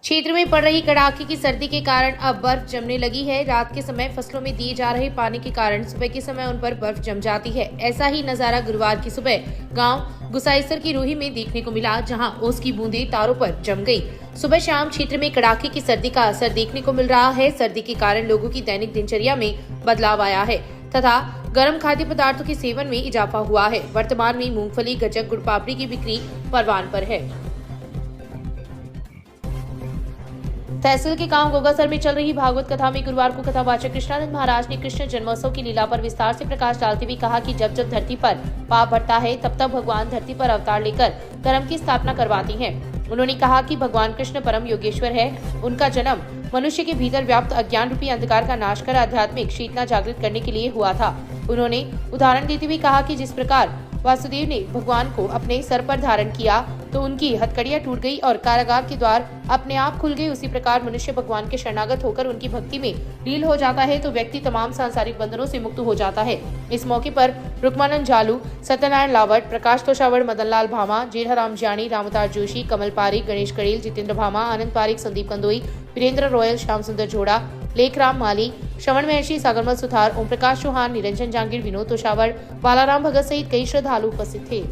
क्षेत्र में पड़ रही कड़ाके की सर्दी के कारण अब बर्फ जमने लगी है। रात के समय फसलों में दिए जा रहे पानी के कारण सुबह के समय उन पर बर्फ जम जाती है। ऐसा ही नजारा गुरुवार की सुबह गांव गुसाईसर की रूही में देखने को मिला, जहां ओस की बूंदें तारों पर जम गई। सुबह शाम क्षेत्र में कड़ाके की सर्दी का असर देखने को मिल रहा है। सर्दी के कारण लोगों की दैनिक दिनचर्या में बदलाव आया है तथा गर्म खाद्य पदार्थों के सेवन में इजाफा हुआ है। वर्तमान में मूंगफली, गज्जक, गुड़ पापड़ी की बिक्री परवान पर है। तहसील के गांव गोगासर में चल रही भागवत कथा में गुरुवार को कथावाचक कृष्णानंद महाराज ने कृष्ण जन्मोत्सव की लीला पर विस्तार से प्रकाश डालते हुए कहा कि जब जब धरती पर पाप बढ़ता है तब तब भगवान धरती पर अवतार लेकर धर्म की स्थापना करवाती हैं। उन्होंने कहा कि भगवान कृष्ण परम योगेश्वर है। उनका जन्म मनुष्य के भीतर व्याप्त अज्ञान रूपी अंधकार का नाश कर आध्यात्मिक चेतना जागृत करने के लिए हुआ था। उन्होंने उदाहरण देते हुए कहा कि जिस प्रकार वासुदेव ने भगवान को अपने सर पर धारण किया तो उनकी हथकड़ियां टूट गई और कारागार के द्वार अपने आप खुल गए, उसी प्रकार मनुष्य भगवान के शरणागत होकर उनकी भक्ति में लीन हो जाता है तो व्यक्ति तमाम सांसारिक बंधनों से मुक्त हो जाता है। इस मौके पर रुक्मानंद जालू, सत्यनारायण लावट, प्रकाश तोशावड़, मदनलाल भामा, जेठाराम जानी, रामतार जोशी, कमल पारिक, गणेश कड़ेल, जितेंद्र भामा, आनंद पारिक, संदीप कंदोई, वीरेंद्र रॉयल, श्याम सुंदर जोड़ा, लेखराम माली, श्रवण महर्षि, सागरमल सुथार, ओम प्रकाश चौहान, निरंजन जांगीर, विनोद तोशावड़, बालाराम भगत सहित कई श्रद्धालु उपस्थित थे।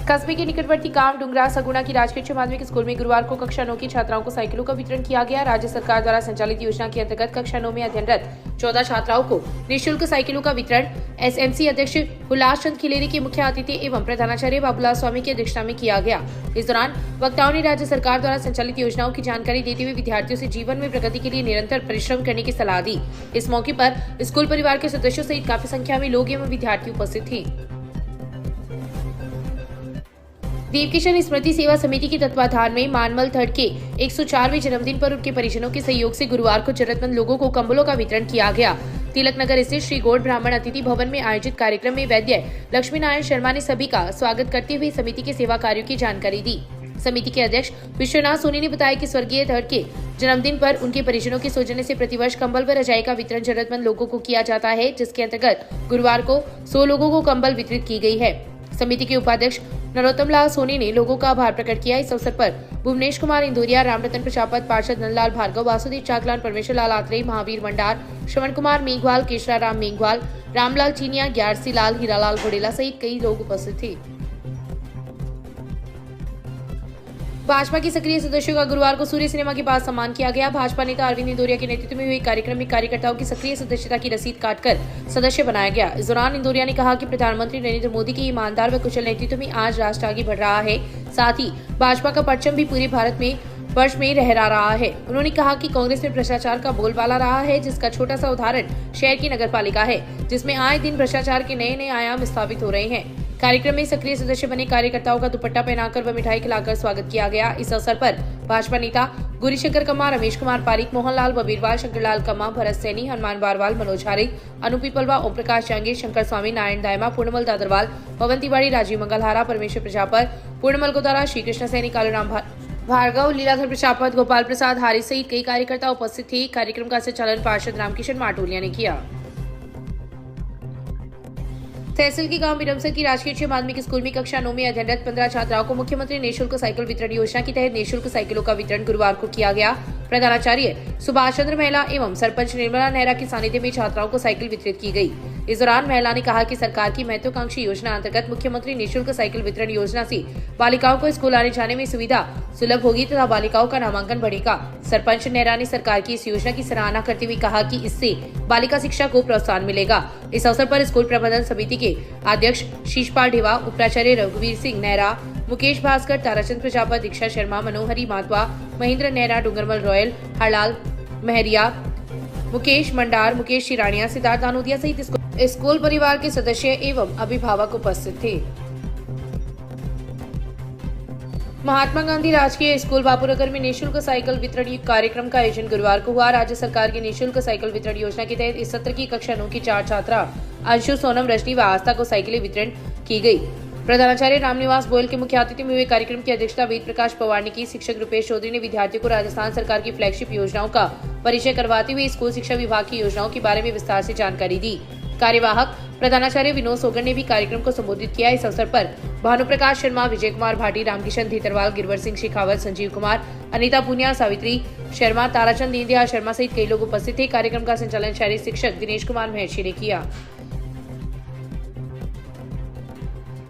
कस्बे के निकटवर्ती गांव डुंगरा सगुना की राजकीय उच्च माध्यमिक स्कूल में गुरुवार को कक्षा 9 की छात्राओं को साइकिलों का वितरण किया गया। राज्य सरकार द्वारा संचालित योजना के अंतर्गत कक्षा 9 में अध्ययनरत 14 छात्राओं को निःशुल्क साइकिलों का वितरण एसएमसी अध्यक्ष हुलास चंद खिलेरी के मुख्य अतिथि एवं प्रधानाचार्य बाबूलाल स्वामी की अध्यक्षता में किया गया। इस दौरान वक्ताओं ने राज्य सरकार द्वारा संचालित योजनाओं की जानकारी देते हुए विद्यार्थियों से जीवन में प्रगति के लिए निरंतर परिश्रम करने की सलाह दी। इस मौके पर स्कूल परिवार के सदस्यों सहित काफी संख्या में लोग एवं विद्यार्थी उपस्थित थे। देवकिशन स्मृति सेवा समिति के तत्वाधान में मानमल थर्ड के 104वें जन्मदिन पर उनके परिजनों के सहयोग से गुरुवार को जरूरतमंद लोगों को कंबलों का वितरण किया गया। तिलक नगर स्थित श्री गौड़ ब्राह्मण अतिथि भवन में आयोजित कार्यक्रम में वैद्य लक्ष्मी नारायण शर्मा ने सभी का स्वागत करते हुए समिति के सेवा कार्यों की जानकारी दी। समिति के अध्यक्ष विश्वनाथ सोनी ने बताया कि स्वर्गीय थर्ड के जन्मदिन पर उनके परिजनों के सौजन्य से प्रतिवर्ष कंबल व रजाई का वितरण जरूरतमंद लोगों को किया जाता है, जिसके अंतर्गत गुरुवार को 100 लोगों को कंबल वितरित की गई है। समिति के उपाध्यक्ष नरोत्तम लाल सोनी ने लोगों का आभार प्रकट किया। इस अवसर पर भुवनेश कुमार इंदौरिया, रामरतन प्रजापत, पार्षद नंदलाल भार्गव, वासुदेव चाकलान, परमेश्वर लाल आत्रेय, महावीर मंडार, श्रवण कुमार मेघवाल, केशराराम मेघवाल, रामलाल चीनिया, ग्यारसी लाल, हीरालाल घोडेला सहित कई लोग उपस्थित थे। भाजपा के सक्रिय सदस्यों का गुरुवार को सूर्य सिनेमा के पास सम्मान किया गया। भाजपा नेता अरविंद इंदौरिया के नेतृत्व में हुए कार्यक्रम में कार्यकर्ताओं की सक्रिय सदस्यता की रसीद काटकर सदस्य बनाया गया। इस दौरान इंदौरिया ने कहा कि प्रधानमंत्री नरेंद्र मोदी के ईमानदार व कुशल नेतृत्व में आज राष्ट्र आगे बढ़ रहा है, साथ ही भाजपा का परचम भी पूरे भारत में वर्ष में लहरा रहा है। उन्होंने कहा कि कांग्रेस में भ्रष्टाचार का बोलबाला रहा है, जिसका छोटा सा उदाहरण शहर की नगर पालिका है, जिसमें आए दिन भ्रष्टाचार के नए नए आयाम स्थापित हो रहे हैं। कार्यक्रम में सक्रिय सदस्य बने कार्यकर्ताओं का दुपट्टा पहनाकर व मिठाई खिलाकर स्वागत किया गया। इस अवसर पर भाजपा नेता गौरीशंकर कम्मा, रमेश कुमार पारिक, मोहनलाल बबीरवाल, शंकरलाल कम्मा, भरत सैनी, हनुमान बारवाल, मनोज हारिक, अनु पीपलवा, ओम प्रकाश जांगीर, शंकर स्वामी, नारायण दायमा, पूर्णमल दादरवाल, पवन तिवारी, राजीव मंगलहारा, परमेश्वर प्रजापत, पूर्णमल गोदारा, श्री कृष्ण सैनी, कालूराम भार्गव, लीलाधर प्रजापत, गोपाल प्रसाद हारी सहित कई कार्यकर्ता उपस्थित थे। कार्यक्रम का संचालन पार्षद रामकिशन माटोलिया ने किया। तहसील के गांव बिरमसर की राजकीय उच्च माध्यमिक स्कूल में कक्षा 9 में अध्ययनरत 15 छात्राओं को मुख्यमंत्री निःशुल्क साइकिल वितरण योजना के तहत निःशुल्क साइकिलों का वितरण गुरुवार को किया गया। प्रधानाचार्य सुभाष चंद्र महिला एवं सरपंच निर्मला नेहरा के सानिध्य में छात्राओं को साइकिल वितरित की गई। इस दौरान महिला ने कहा कि सरकार की महत्वाकांक्षी योजना अंतर्गत मुख्यमंत्री निःशुल्क साइकिल वितरण योजना से बालिकाओं को स्कूल आने जाने में सुविधा सुलभ होगी तथा बालिकाओं का नामांकन बढ़ेगा। सरपंच नेहरा ने सरकार की इस योजना की सराहना करते हुए कहा कि इससे बालिका शिक्षा को प्रोत्साहन मिलेगा। इस अवसर पर स्कूल प्रबंधन समिति के अध्यक्ष शीशपाल ढेवा, उपाचार्य रघुवीर सिंह नेहरा, मुकेश भास्कर, ताराचंद प्रजापत, दीक्षा शर्मा, मनोहरी मातवा, महेंद्र नेहरा, डूंगरमल रॉयल, हरलाल महरिया, मुकेश मंडार, मुकेश शिरानिया, सिद्धार्थ दानोदिया सहित स्कूल परिवार के सदस्य एवं अभिभावक उपस्थित थे। महात्मा गांधी राजकीय स्कूल बापूनगर में निःशुल्क साइकिल वितरण कार्यक्रम का आयोजन गुरुवार को हुआ। राज्य सरकार की निःशुल्क साइकिल वितरण योजना के तहत इस सत्र की कक्षा 9 की 4 छात्रा अंशु, सोनम, रजनी व आस्था को साइकिलें वितरण की गई। प्रधानाचार्य रामनिवास गोयल के मुख्य अतिथि में हुए कार्यक्रम की अध्यक्षता वेद प्रकाश पवार ने की। शिक्षक रुपेश चौधरी ने विद्यार्थियों को राजस्थान सरकार की फ्लैगशिप योजनाओं का परिचय करवाते हुए स्कूल शिक्षा विभाग की योजनाओं के बारे में विस्तार से जानकारी दी। कार्यवाहक प्रधानाचार्य विनोद सोगर ने भी कार्यक्रम को संबोधित किया। इस अवसर पर भानुप्रकाश शर्मा, विजय कुमार भाटी, रामकिशन धीतरवाल, गिरवर सिंह शेखावत, संजीव कुमार, अनीता पुनिया, सावित्री शर्मा, ताराचंद दीनदयाल शर्मा सहित कई लोग उपस्थित थे। कार्यक्रम का संचालन शहरी शिक्षक दिनेश कुमार महर्षि ने किया।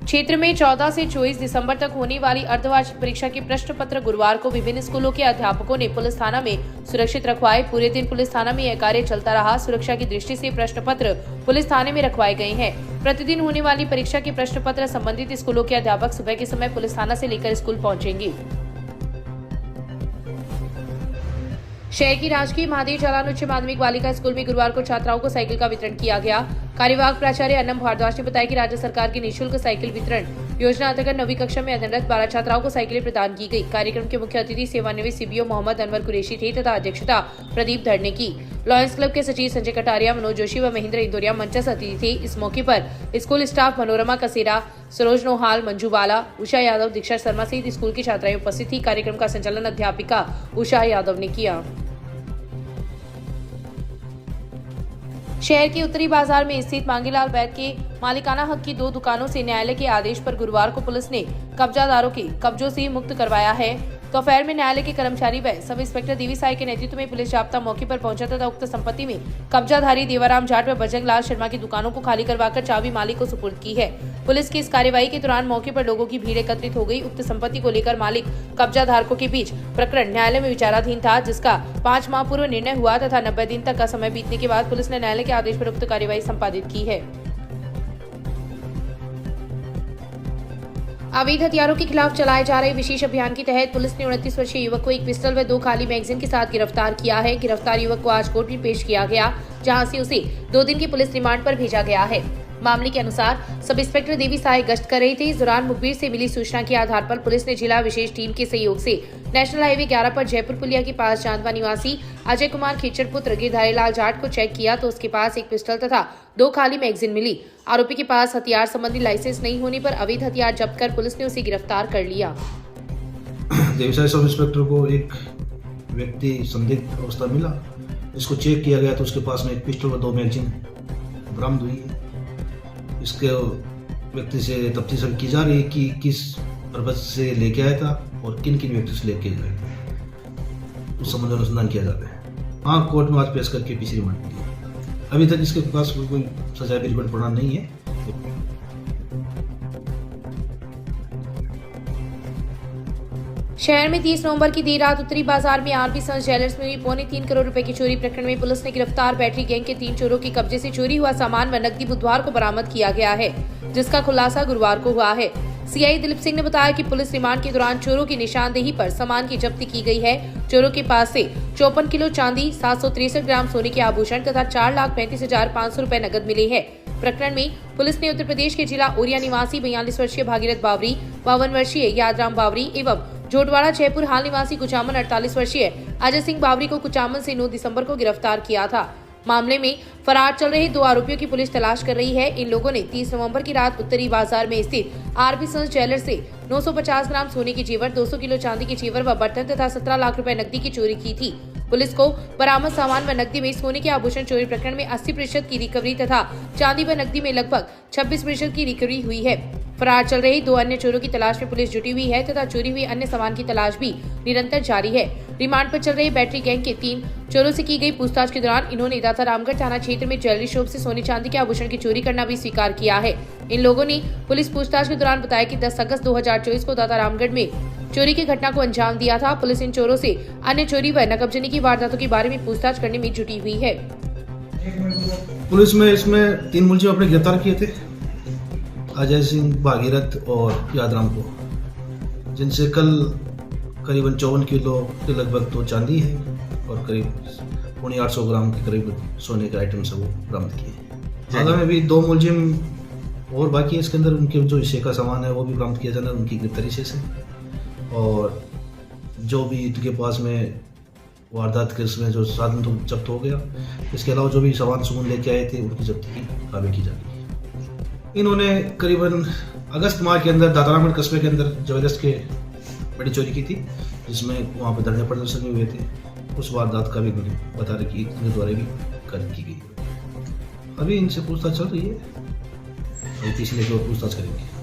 क्षेत्र में 14 से 24 दिसंबर तक होने वाली अर्धवार्षिक परीक्षा के प्रश्न पत्र गुरुवार को विभिन्न स्कूलों के अध्यापकों ने पुलिस थाना में सुरक्षित रखवाए। पूरे दिन पुलिस थाना में यह कार्य चलता रहा। सुरक्षा की दृष्टि से प्रश्न पत्र पुलिस थाने में रखवाए गए हैं। प्रतिदिन होने वाली परीक्षा के प्रश्न पत्र संबंधित स्कूलों के अध्यापक सुबह के समय पुलिस थाना से लेकर स्कूल पहुंचेंगे। शहर की राजकीय महादेव जालान उच्च माध्यमिक बालिका स्कूल में गुरुवार को छात्राओं को साइकिल का वितरण किया गया। कार्यवाहक प्राचार्य अन्नम भारद्वाज ने बताया कि राज्य सरकार की निःशुल्क साइकिल वितरण योजना अंतर्गत 9वीं कक्षा में अध्ययनरत 12 छात्राओं को साइकिलें प्रदान की गई। कार्यक्रम के मुख्य अतिथि सेवानिवृत्त सीबीओ मोहम्मद अनवर कुरैशी थे तथा अध्यक्षता प्रदीप धर ने की। लॉयंस क्लब के सचिव संजय कटारिया, मनोज जोशी व महेंद्र इंदौरिया मंचस्थ अतिथि थे। इस मौके पर स्कूल स्टाफ मनोरमा कसेरा, सरोज नोहाल, मंजू बाला, उषा यादव, दीक्षा शर्मा सहित स्कूल की छात्राएं उपस्थित थी। कार्यक्रम का संचालन अध्यापिका उषा यादव ने किया। शहर के उत्तरी बाजार में स्थित मांगीलाल बैग के मालिकाना हक की 2 दुकानों से न्यायालय के आदेश पर गुरुवार को पुलिस ने कब्जादारों के कब्जों से मुक्त करवाया है। दोपहर में न्यायालय के कर्मचारी व सब इंस्पेक्टर देवी साई के नेतृत्व में पुलिस जाब्ता मौके पर पहुंचा तथा उक्त संपत्ति में कब्जाधारी देवाराम जाट व बजरंग लाल शर्मा की दुकानों को खाली करवाकर चाबी मालिक को सुपुर्द की है। पुलिस की इस कार्यवाही के दौरान मौके पर लोगों की भीड़ एकत्रित हो गई। उक्त संपत्ति को लेकर मालिक कब्जाधारकों के बीच प्रकरण न्यायालय में विचाराधीन था, जिसका 5 माह पूर्व निर्णय हुआ तथा 90 दिन तक का समय बीतने के बाद पुलिस ने न्यायालय के आदेश पर उक्त कार्यवाही संपादित की है। अवैध हथियारों के खिलाफ चलाए जा रहे विशेष अभियान के तहत पुलिस ने 29 वर्षीय युवक को एक पिस्टल व 2 खाली मैगजीन के साथ गिरफ्तार किया है। गिरफ्तार युवक को आज कोर्ट में पेश किया गया, जहां से उसे 2 दिन की पुलिस रिमांड पर भेजा गया है। मामले के अनुसार सब इंस्पेक्टर देवी साई गश्त कर रहे थे। इस दौरान मुखबिर से मिली सूचना के आधार पर पुलिस ने जिला विशेष टीम के सहयोग से नेशनल हाईवे 11 पर जयपुर पुलिया के पास चांदवा निवासी अजय कुमार खीचर पुत्र गिरधारी लाल जाट को चेक किया तो उसके पास एक पिस्टल तथा 2 खाली मैगजीन मिली। आरोपी के पास हथियार संबंधी लाइसेंस नहीं होने पर अवैध हथियार जब्त कर पुलिस ने उसे गिरफ्तार कर लिया। देवीसाई सब इंस्पेक्टर को एक व्यक्ति संदिग्ध अवस्था मिला, इसको चेक किया गया तो उसके पास में एक पिस्टल व 2 मैगजीन बरामद हुई है। इसके व्यक्ति से तफ्तीश की जा रही है कि किस पर्पज से लेके आया था और किन किन व्यक्ति से लेके गए, उस संबंध में अनुसंधान किया जाता है। हाँ, कोर्ट में आज पेश करके पीसी रिमांड दी। अभी तक इसके पास कोई सजा की रिपोर्ट पड़ा नहीं है। शहर में 30 नवंबर की देर रात उत्तरी बाजार में आरबी सन्स ज्वेलर्स में हुई 2.25 करोड़ रुपए की चोरी प्रकरण में पुलिस ने गिरफ्तार बैटरी गैंग के 3 चोरों के कब्जे से चोरी हुआ सामान व नकदी बुधवार को बरामद किया गया है, जिसका खुलासा गुरुवार को हुआ है। सीआई दिलीप सिंह ने बताया कि पुलिस रिमांड के दौरान चोरों की निशानदेही पर सामान की जब्ती की गई है। चोरों के पास से 54 किलो चांदी, 763 ग्राम सोने के आभूषण तथा 4,35,500 रुपए नकद मिले हैं। प्रकरण में पुलिस ने उत्तर प्रदेश के जिला ओरिया निवासी 42 वर्षीय भागीरथ बावरी, 52 वर्षीय यादराम बावरी एवं जोटवाड़ा जयपुर हाल निवासी कुचामन 48 वर्षीय अजय सिंह बावरी को कुचामन से 9 दिसंबर को गिरफ्तार किया था। मामले में फरार चल रहे 2 आरोपियों की पुलिस तलाश कर रही है। इन लोगों ने 30 नवंबर की रात उत्तरी बाजार में स्थित आरबी सन्स ज्वेलर्स से 950 ग्राम सोने के जेवर, 200 किलो चांदी के जेवर व बर्तन तथा 17 लाख रुपए नकदी की चोरी की थी। पुलिस को बरामद सामान व नकदी में सोने के आभूषण चोरी प्रकरण में 80% की रिकवरी तथा चांदी व नकदी में लगभग 26% की रिकवरी हुई है। फरार चल रहे 2 अन्य चोरों की तलाश में पुलिस जुटी हुई है तथा चोरी हुई अन्य सामान की तलाश भी निरंतर जारी है। रिमांड पर चल रहे बैटरी गैंग के 3 चोरों से की गई पूछताछ के दौरान इन्होंने दाता रामगढ़ थाना क्षेत्र में ज्वेलरी शॉप से सोने चांदी के आभूषण की चोरी करना भी स्वीकार किया है। इन लोगों ने पुलिस पूछताछ के दौरान बताया कि 10 अगस्त 2024 को दाता रामगढ़ में चोरी की घटना को अंजाम दिया था। पुलिस इन चोरों से अन्य चोरी व नकबजनी की वारदातों के बारे में पूछताछ करने में जुटी हुई है। पुलिस में इसमें 3 मुलजिम अपने गिरफ्तार किए थे, अजय सिंह, भागीरथ और यादराम को, जिनसे कल करीबन 54 किलो के लगभग 2 चांदी है और करीब 850 ग्राम के करीब सोने के आइटम सब वो बरामद किए। आगे में भी 2 मुलजिम और बाकी है इसके अंदर, उनके जो हिस्से का सामान है वो भी बरामद किया जाना, उनकी गिरफ्तारी से और जो भी इनके पास में वारदात के इसमें जो साधन तो जब्त हो गया। इसके अलावा जो भी सामान सुमन लेके आए थे उनकी जब्ती की कार्रवाई की जा रही है। इन्होंने करीबन अगस्त माह के अंदर दातारामगढ़ कस्बे के अंदर ज्वेलर्स के बड़ी चोरी की थी, जिसमें वहाँ पर धरने प्रदर्शन भी हुए थे। उस वारदात का भी बता रहे कि इनके द्वारा भी कार्य की गई। अभी इनसे पूछताछ चल रही है, अभी पिछले की और पूछताछ करेंगे।